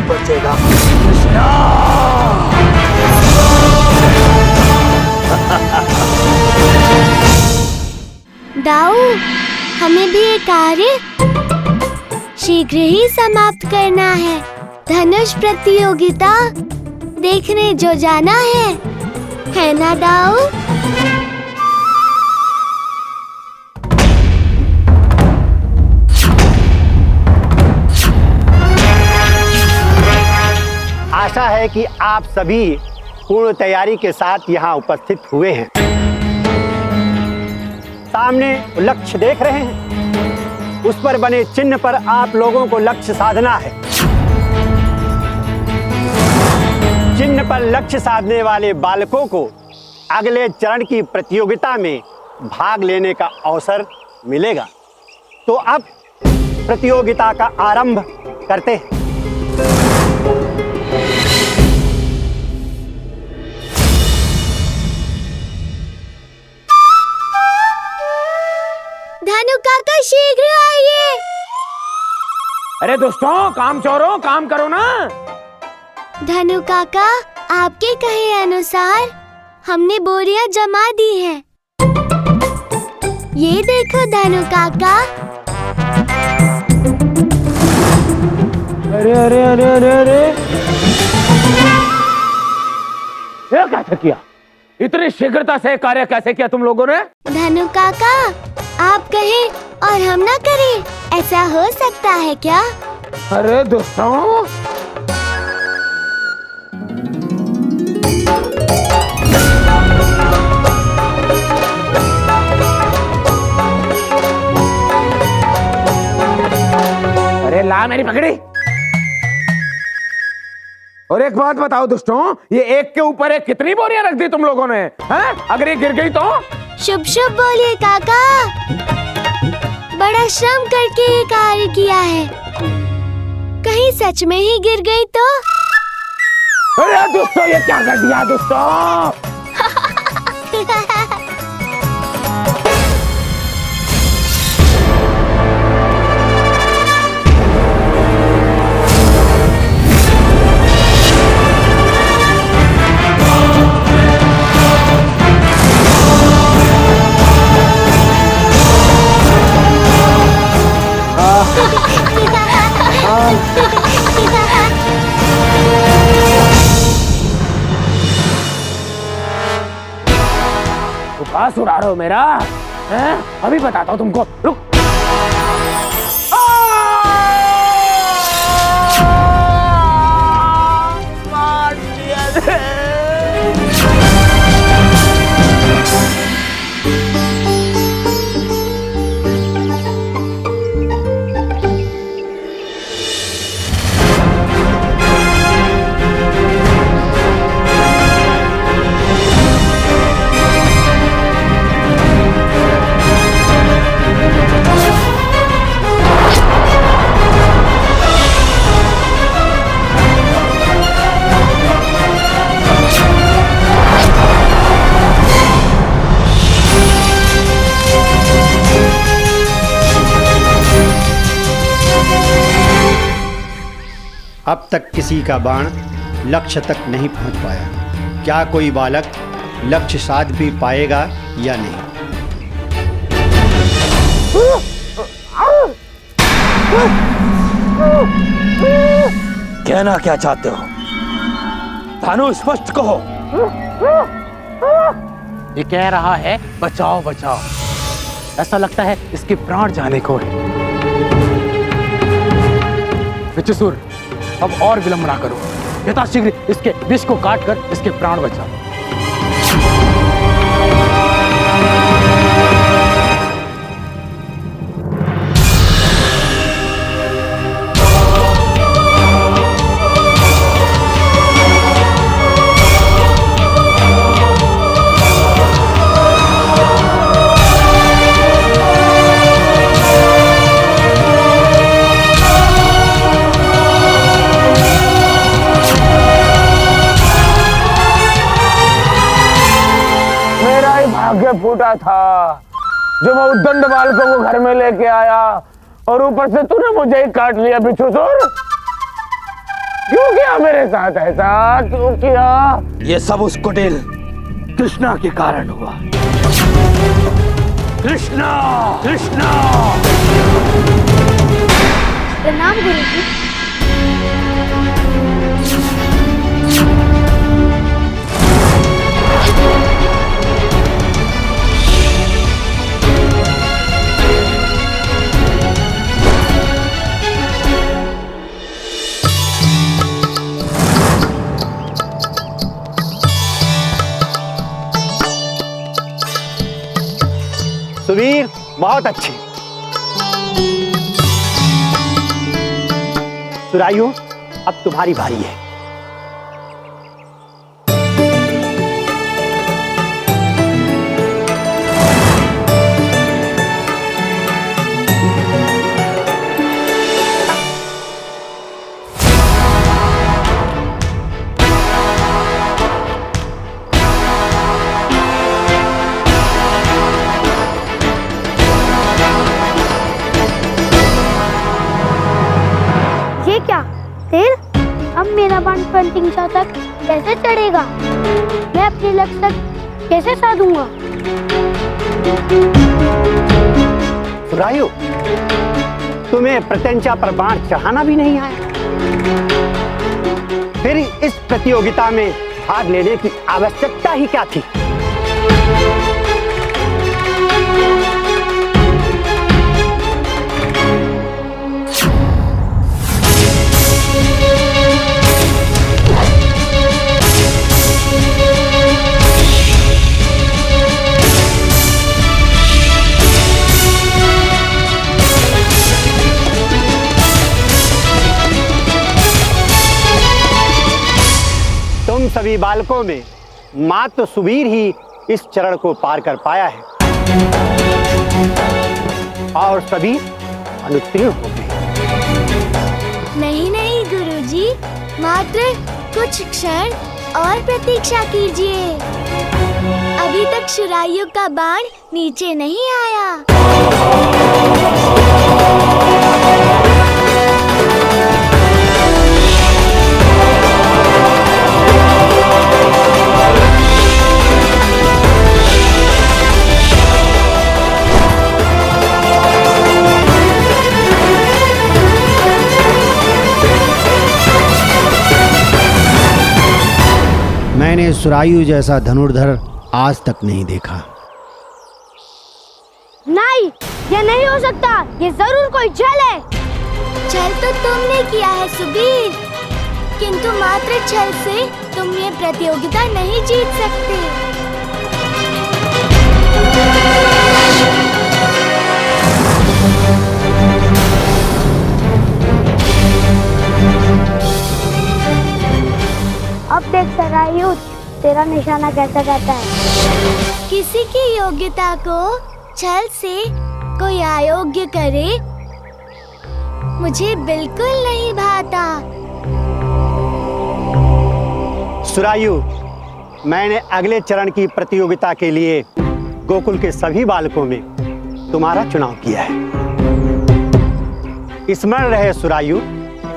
बचेगा। दाऊ, हमें भी ये कार्य शीघ्र ही समाप्त करना है। धनुष प्रतियोगिता देखने जो जाना है ना दाऊ? आशा है कि आप सभी पूर्ण तैयारी के साथ यहाँ उपस्थित हुए हैं। सामने लक्ष्य देख रहे हैं, उस पर बने चिन्ह पर आप लोगों को लक्ष्य साधना है। चिन्ह पर लक्ष्य साधने वाले बालकों को अगले चरण की प्रतियोगिता में भाग लेने का अवसर मिलेगा। तो अब प्रतियोगिता का आरंभ करते हैं। धनु काका शीघ्र आइए। अरे दोस्तों, काम चोरों, काम करो ना। धनु काका, आपके कहे अनुसार हमने बोरियां जमा दी हैं। ये देखो धनु काका। अरे अरे अरे अरे अरे, ये कैसे किया? इतनी शीघ्रता से कार्य कैसे किया तुम लोगों ने? धनु काका, आप कहें और हम ना करें, ऐसा हो सकता है क्या? अरे दोस्तों, अरे ला मेरी पकड़ी। और एक बात बताओ दोस्तों, ये एक के ऊपर एक कितनी बोरियां रख दी तुम लोगों ने? हैं? अगर ये गिर गई तो? शुभ शुभ बोलिए काका। बड़ा श्रम करके ये कार्य किया है, कहीं सच में ही गिर गई तो? अरे दोस्तों, ये क्या कर दिया दोस्तों? पास उड़ा रहे हो मेरा? हैं? अभी बताता हूँ तुमको, रुक। मार दिया रे। अब तक किसी का बाण लक्ष्य तक नहीं पहुंच पाया। क्या कोई बालक लक्ष्य साध भी पाएगा या नहीं? कहना क्या चाहते हो? भानु, स्पष्ट कहो। ये कह रहा है बचाओ बचाओ। ऐसा लगता है इसके प्राण जाने को है। विचुसुर, अब और विलंब ना करो, यथाशीघ्र इसके विष को काटकर इसके प्राण बचाओ। भाग्य फूटा था जो मैं उद्दंड बालकों को घर में लेके आया, और ऊपर से तूने मुझे ही काट लिया बिच्छूसुर। क्यों किया मेरे साथ ऐसा, क्यों किया? ये सब उस कुटिल कृष्णा के कारण हुआ। कृष्णा, कृष्णा। प्रणाम गुरुजी। सुवीर, बहुत अच्छे। सुरायु, अब तुम्हारी बारी है। ये क्या तेल? अब मेरा बाण पंतिंगसा तक कैसे चढ़ेगा? मैं अपने लक्ष्य तक कैसे साधूंगा? सुरायु, तुम्हें प्रत्यंचा पर बाण चढ़ाना भी नहीं आया, फिर इस प्रतियोगिता में भाग लेने की आवश्यकता ही क्या थी? तुम सभी बालकों में मात्र सुवीर ही इस चरण को पार कर पाया है और सभी अनुत्तीर्ण हो गए। नहीं नहीं गुरुजी, मात्र कुछ क्षण और प्रतीक्षा कीजिए। अभी तक शुरायु का बाण नीचे नहीं आया। मैंने सुरायु जैसा धनुर्धर आज तक नहीं देखा। नहीं, ये नहीं हो सकता। ये जरूर कोई छल है। छल तो तुमने किया है सुबीर, किंतु मात्र छल से तुम ये प्रतियोगिता नहीं जीत सकते। अब देख सुरायु, तेरा निशाना कैसा जाता है। किसी की योग्यता को छल से कोई अयोग्य करे, मुझे बिल्कुल नहीं भाता। सुरायु, मैंने अगले चरण की प्रतियोगिता के लिए गोकुल के सभी बालकों में तुम्हारा चुनाव किया है। स्मरण रहे सुरायु,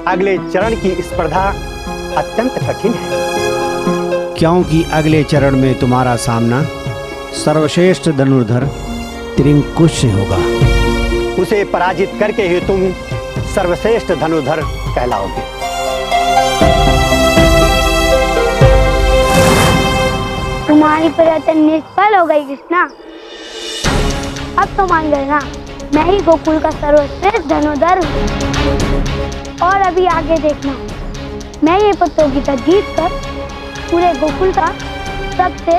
अगले चरण की स्पर्धा अत्यंत कठिन है, क्योंकि अगले चरण में तुम्हारा सामना सर्वश्रेष्ठ धनुर्धर त्रिंकुश से होगा। उसे पराजित करके ही तुम सर्वश्रेष्ठ धनुर्धर कहलाओगे। तुम्हारी प्रयत्न निष्फल हो गई कृष्णा। अब तो मान गए ना, मैं ही गोकुल का सर्वश्रेष्ठ धनुर्धर हूँ। और अभी आगे देखना, मैं ये प्रतियोगिता जीत कर पूरे गोकुल का सबसे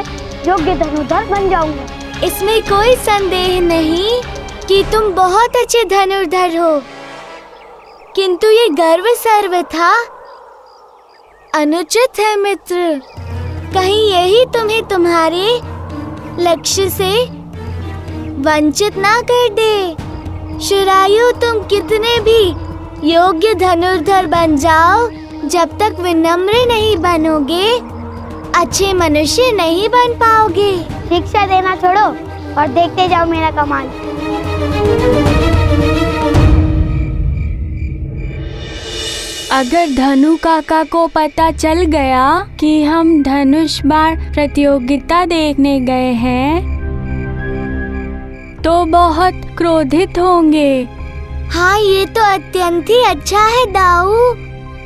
योग्य धनुर्धर बन जाऊंगा। इसमें कोई संदेह नहीं कि तुम बहुत अच्छे धनुर्धर हो, किंतु ये गर्व सर्वथा अनुचित है मित्र। कहीं यही तुम्हें तुम्हारे लक्ष्य से वंचित ना कर दे। शुरायु, तुम कितने भी योग्य धनुर्धर बन जाओ, जब तक विनम्र नहीं बनोगे, अच्छे मनुष्य नहीं बन पाओगे। शिक्षा देना छोड़ो और देखते जाओ मेरा कमाल। अगर धनु काका को पता चल गया कि हम धनुष बाण प्रतियोगिता देखने गए हैं तो बहुत क्रोधित होंगे। हाँ, ये तो अत्यंत ही अच्छा है दाऊ।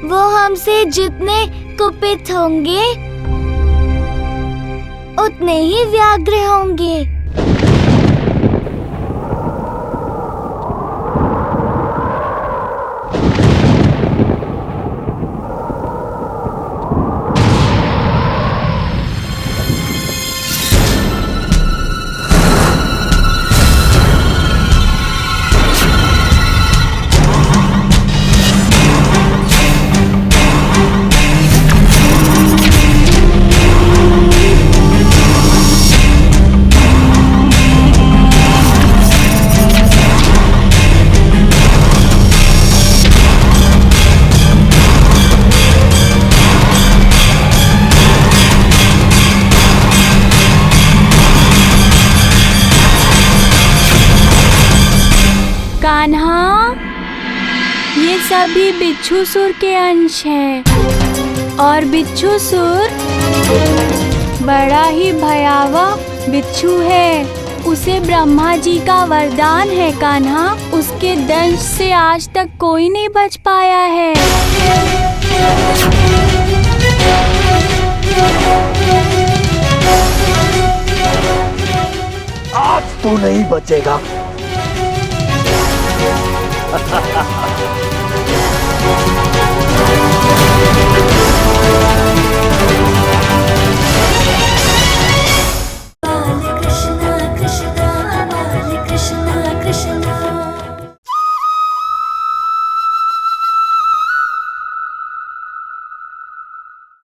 वो हमसे जितने कुपित होंगे उतने ही व्याग्र होंगे। कान्हा, ये सभी बिच्छूसुर के अंश हैं और बिच्छूसुर बड़ा ही भयावह बिच्छू है। उसे ब्रह्मा जी का वरदान है कान्हा, उसके दंश से आज तक कोई नहीं बच पाया है। आज तू नहीं बचेगा।